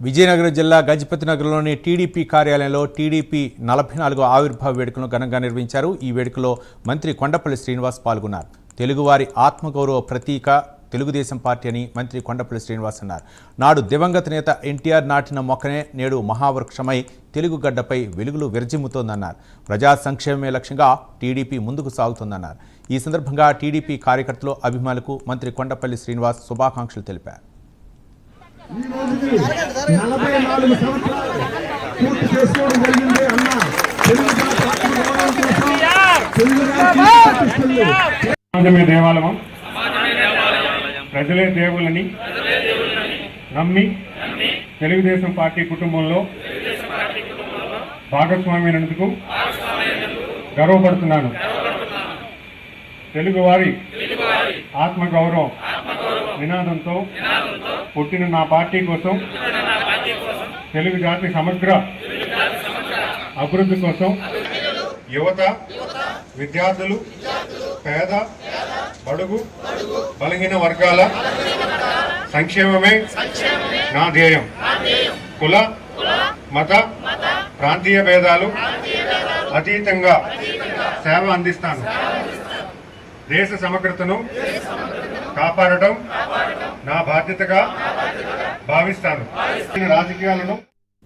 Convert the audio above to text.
విజయనగరం జిల్లా గజపతి నగర్లోని టీడీపీ కార్యాలయంలో టీడీపీ 44వ ఆవిర్భావ వేడుకలను ఘనంగా నిర్వహించారు. ఈ వేడుకలో మంత్రి కొండపల్లి శ్రీనివాస్ పాల్గొన్నారు. తెలుగువారి ఆత్మగౌరవ ప్రతీక తెలుగుదేశం పార్టీ అని మంత్రి కొండపల్లి శ్రీనివాస్ అన్నారు. నాడు దివంగత నేత ఎన్టీఆర్ నాటిన మొక్కనే నేడు మహావృక్షమై తెలుగు గడ్డపై వెలుగులు విరజిమ్ముతోందన్నారు. ప్రజా సంక్షేమమే లక్ష్యంగా టీడీపీ ముందుకు సాగుతోందన్నారు. ఈ సందర్భంగా టీడీపీ కార్యకర్తలు, అభిమానులకు మంత్రి కొండపల్లి శ్రీనివాస్ శుభాకాంక్షలు తెలిపారు. దేవాలయం ప్రజలే దేవులని నమ్మి తెలుగుదేశం పార్టీ కుటుంబంలో భాగస్వామ్యమైనందుకు గర్వపడుతున్నాను. తెలుగువారి ఆత్మగౌరవం నినాదంతో పుట్టిన నా పార్టీ కోసం, తెలుగు జాతి సమగ్ర అభివృద్ధి కోసం యువత, విద్యార్థులు, పేద, బడుగు, బలహీన వర్గాల సంక్షేమమే నా ధ్యేయం. కుల, మత, ప్రాంతీయ భేదాలు అతీతంగా సేవ అందిస్తాను. దేశ సమగ్రతను కాపాడటం నా బాధ్యతగా భావిస్తాను. రాజకీయాలను